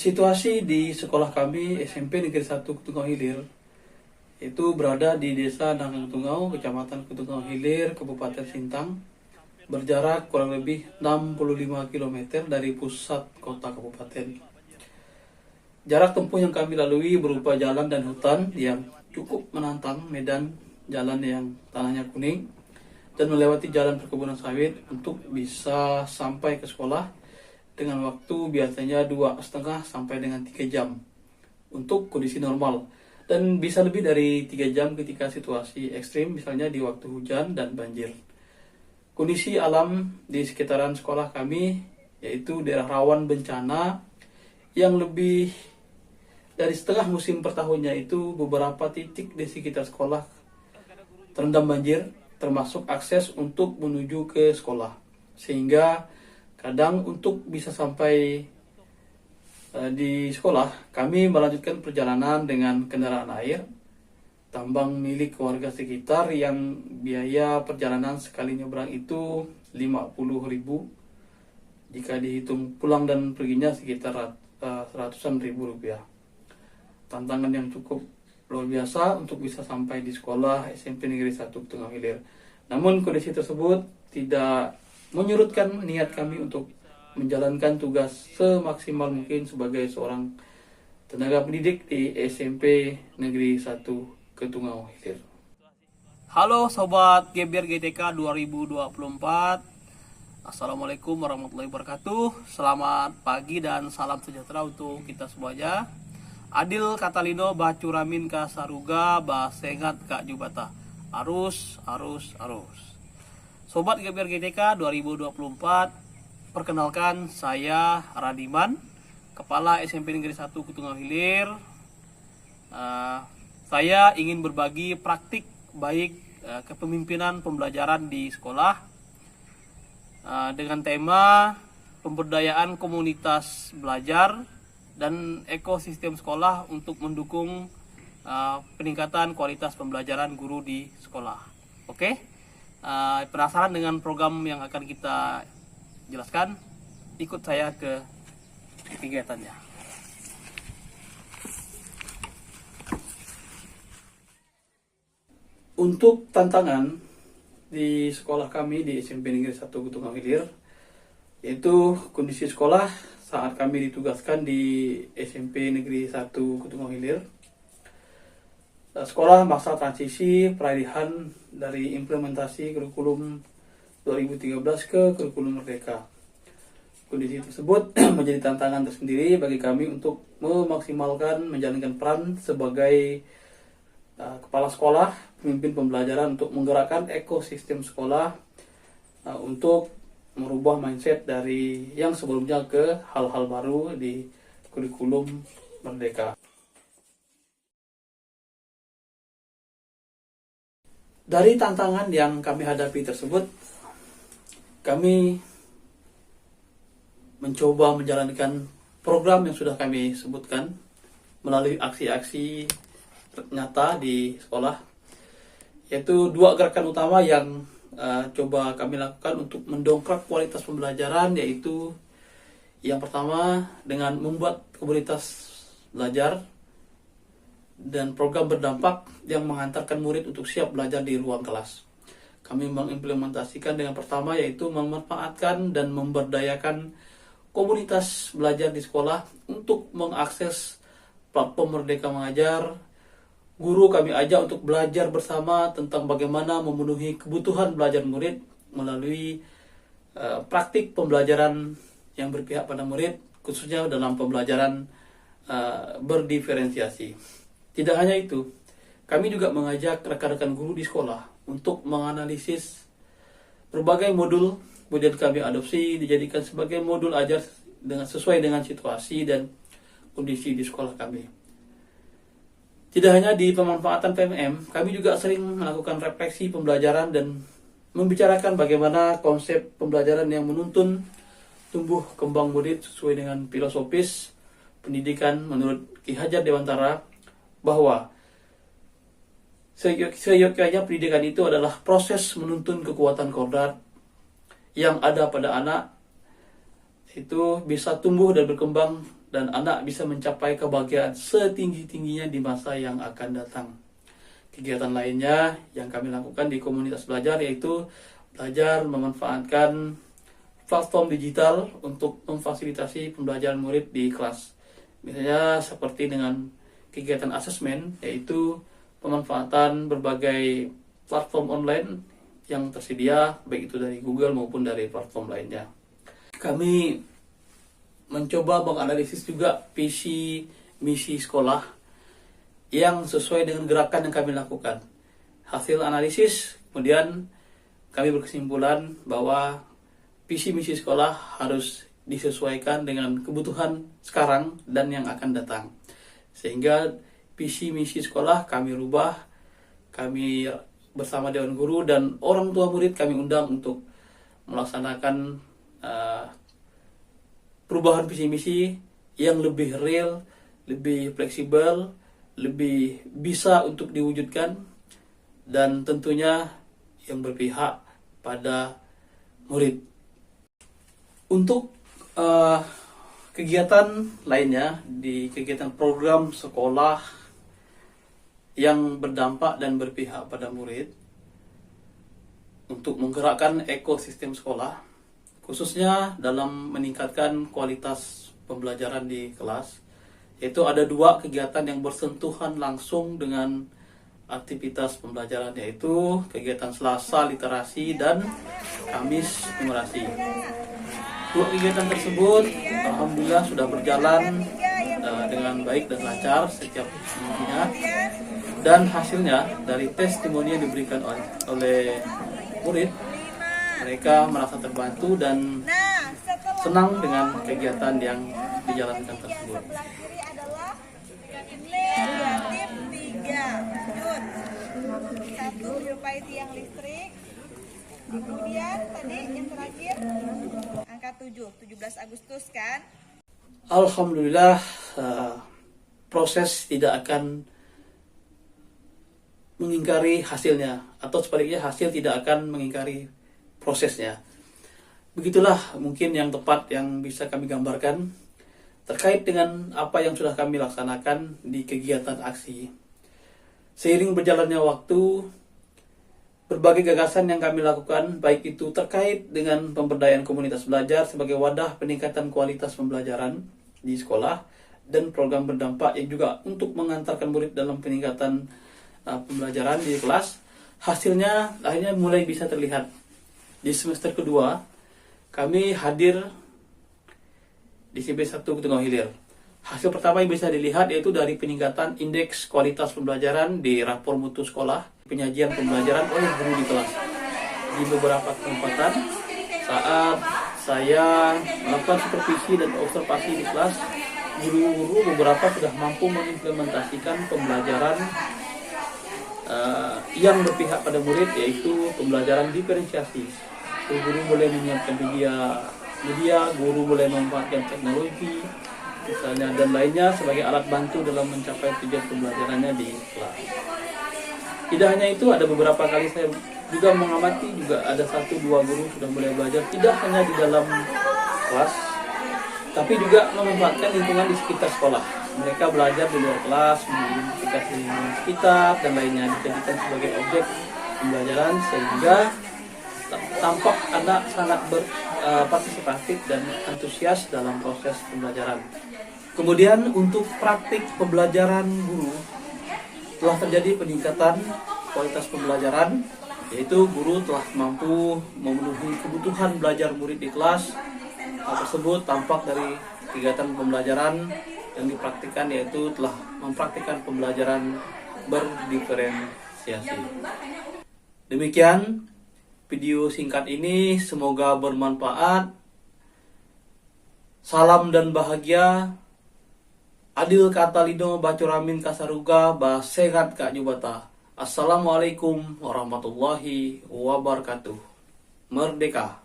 Situasi di sekolah kami SMP Negeri 1 Ketungau Hilir itu berada di Desa Nangang Tungau, Kecamatan Ketungau Hilir, Kabupaten Sintang, berjarak kurang lebih 65 km dari pusat kota kabupaten. Jarak tempuh yang kami lalui berupa jalan dan hutan yang cukup menantang, medan jalan yang tanahnya kuning, dan melewati jalan perkebunan sawit untuk bisa sampai ke sekolah dengan waktu biasanya 2,5 sampai dengan 3 jam untuk kondisi normal, dan bisa lebih dari 3 jam ketika situasi ekstrim, misalnya di waktu hujan dan banjir. Kondisi alam di sekitaran sekolah kami yaitu daerah rawan bencana yang lebih dari setengah musim per tahunnya, itu beberapa titik di sekitar sekolah terendam banjir, termasuk akses untuk menuju ke sekolah, sehingga kadang untuk bisa sampai di sekolah, kami melanjutkan perjalanan dengan kendaraan air, tambang milik warga sekitar yang biaya perjalanan sekali nyebrang itu 50.000. Jika dihitung pulang dan perginya sekitar ratusan ribu rupiah. Tantangan yang cukup luar biasa untuk bisa sampai di sekolah SMP Negeri 1 Ketungau Hilir. Namun kondisi tersebut tidak menyurutkan niat kami untuk menjalankan tugas semaksimal mungkin sebagai seorang tenaga pendidik di SMP Negeri 1 Ketungau Hilir. Halo Sobat Geber GTK 2024. Assalamualaikum warahmatullahi wabarakatuh. Selamat pagi dan salam sejahtera untuk kita semuanya. Adil Katalino Bacuramin Kasaruga Basengat Kak Jubata. Arus. Sobat Geber GTK 2024, perkenalkan saya Radiman, Kepala SMP Negeri 1 Ketungau Hilir. Saya ingin berbagi praktik baik kepemimpinan pembelajaran di sekolah dengan tema pemberdayaan komunitas belajar dan ekosistem sekolah untuk mendukung peningkatan kualitas pembelajaran guru di sekolah. Oke, penasaran dengan program yang akan kita jelaskan? Ikut saya ke kegiatannya. Untuk tantangan di sekolah kami di SMP Negeri 1 Ketungau Hilir, yaitu kondisi sekolah saat kami ditugaskan di SMP Negeri 1 Ketungau Hilir. Sekolah masa transisi peralihan dari implementasi kurikulum 2013 ke kurikulum Merdeka. Kondisi tersebut menjadi tantangan tersendiri bagi kami untuk memaksimalkan menjalankan peran sebagai kepala sekolah, pemimpin pembelajaran untuk menggerakkan ekosistem sekolah untuk merubah mindset dari yang sebelumnya ke hal-hal baru di kurikulum Merdeka. Dari tantangan yang kami hadapi tersebut, kami mencoba menjalankan program yang sudah kami sebutkan melalui aksi-aksi nyata di sekolah, yaitu 2 gerakan utama yang coba kami lakukan untuk mendongkrak kualitas pembelajaran, yaitu yang pertama dengan membuat komunitas belajar dan program berdampak yang mengantarkan murid untuk siap belajar di ruang kelas. Kami mengimplementasikan dengan pertama yaitu memanfaatkan dan memberdayakan komunitas belajar di sekolah untuk mengakses platform Merdeka Mengajar. Guru kami ajak untuk belajar bersama tentang bagaimana memenuhi kebutuhan belajar murid melalui praktik pembelajaran yang berpihak pada murid, khususnya dalam pembelajaran berdiferensiasi. Tidak hanya itu, kami juga mengajak rekan-rekan guru di sekolah untuk menganalisis berbagai modul kemudian kami adopsi dijadikan sebagai modul ajar sesuai dengan situasi dan kondisi di sekolah kami. Tidak hanya di pemanfaatan PMM, kami juga sering melakukan refleksi pembelajaran dan membicarakan bagaimana konsep pembelajaran yang menuntun tumbuh kembang murid sesuai dengan filosofis pendidikan menurut Ki Hajar Dewantara, bahwa seyogyanya pendidikan itu adalah proses menuntun kekuatan kodrat yang ada pada anak, itu bisa tumbuh dan berkembang dan anak bisa mencapai kebahagiaan setinggi-tingginya di masa yang akan datang. Kegiatan lainnya yang kami lakukan di komunitas belajar yaitu belajar memanfaatkan platform digital untuk memfasilitasi pembelajaran murid di kelas. Misalnya seperti dengan kegiatan asesmen, yaitu pemanfaatan berbagai platform online yang tersedia, baik itu dari Google maupun dari platform lainnya. Kami mencoba menganalisis juga visi misi sekolah yang sesuai dengan gerakan yang kami lakukan. Hasil analisis, kemudian kami berkesimpulan bahwa visi misi sekolah harus disesuaikan dengan kebutuhan sekarang dan yang akan datang. Sehingga visi misi sekolah kami rubah, kami bersama Dewan Guru dan orang tua murid kami undang untuk melaksanakan perubahan visi misi yang lebih real, lebih fleksibel, lebih bisa untuk diwujudkan, dan tentunya yang berpihak pada murid. Untuk kegiatan lainnya di kegiatan program sekolah yang berdampak dan berpihak pada murid untuk menggerakkan ekosistem sekolah, khususnya dalam meningkatkan kualitas pembelajaran di kelas, yaitu ada 2 kegiatan yang bersentuhan langsung dengan aktivitas pembelajaran, yaitu kegiatan Selasa literasi dan Kamis numerasi. 2 kegiatan tersebut alhamdulillah sudah berjalan dengan baik dan lancar setiap minggunya, dan hasilnya dari testimoni yang diberikan oleh murid, mereka merasa terbantu dan senang dengan kegiatan yang dijalankan tersebut. Satu menyerupai tiang listrik. Kemudian tadi yang terakhir angka 17 Agustus kan? Alhamdulillah, proses tidak akan mengingkari hasilnya, atau sebaliknya hasil tidak akan mengingkari prosesnya. Begitulah mungkin yang tepat yang bisa kami gambarkan terkait dengan apa yang sudah kami laksanakan di kegiatan aksi. Seiring berjalannya waktu, berbagai gagasan yang kami lakukan, baik itu terkait dengan pemberdayaan komunitas belajar sebagai wadah peningkatan kualitas pembelajaran di sekolah, dan program berdampak yang juga untuk mengantarkan murid dalam peningkatan pembelajaran di kelas, hasilnya akhirnya mulai bisa terlihat. Di semester kedua, kami hadir di SMP1 Ketungau Hilir. Hasil pertama yang bisa dilihat yaitu dari peningkatan indeks kualitas pembelajaran di rapor mutu sekolah, penyajian pembelajaran oleh guru di kelas. Di beberapa kesempatan saat saya melakukan supervisi dan observasi di kelas, guru-guru beberapa sudah mampu mengimplementasikan pembelajaran yang berpihak pada murid, yaitu pembelajaran diferensiasi. Guru boleh menyiapkan media, guru boleh memanfaatkan teknologi misalnya dan lainnya sebagai alat bantu dalam mencapai tujuan pembelajarannya di kelas. Tidak hanya itu, ada beberapa kali saya juga mengamati, juga ada 1-2 guru sudah mulai belajar tidak hanya di dalam kelas, tapi juga memanfaatkan lingkungan di sekitar sekolah. Mereka belajar di luar kelas, mengidentifikasi lingkungan sekitar dan lainnya, dijadikan sebagai objek pembelajaran, sehingga tampak anak sangat berpartisipatif dan antusias dalam proses pembelajaran. Kemudian untuk praktik pembelajaran guru, telah terjadi peningkatan kualitas pembelajaran, yaitu guru telah mampu memenuhi kebutuhan belajar murid di kelas. Hal tersebut tampak dari kegiatan pembelajaran yang dipraktikkan, yaitu telah mempraktikkan pembelajaran berdiferensiasi. Demikian video singkat ini, semoga bermanfaat. Salam dan bahagia. Adil kata lido bacuramin kasaruga ba sehat kak jubata. Assalamualaikum warahmatullahi wabarakatuh. Merdeka.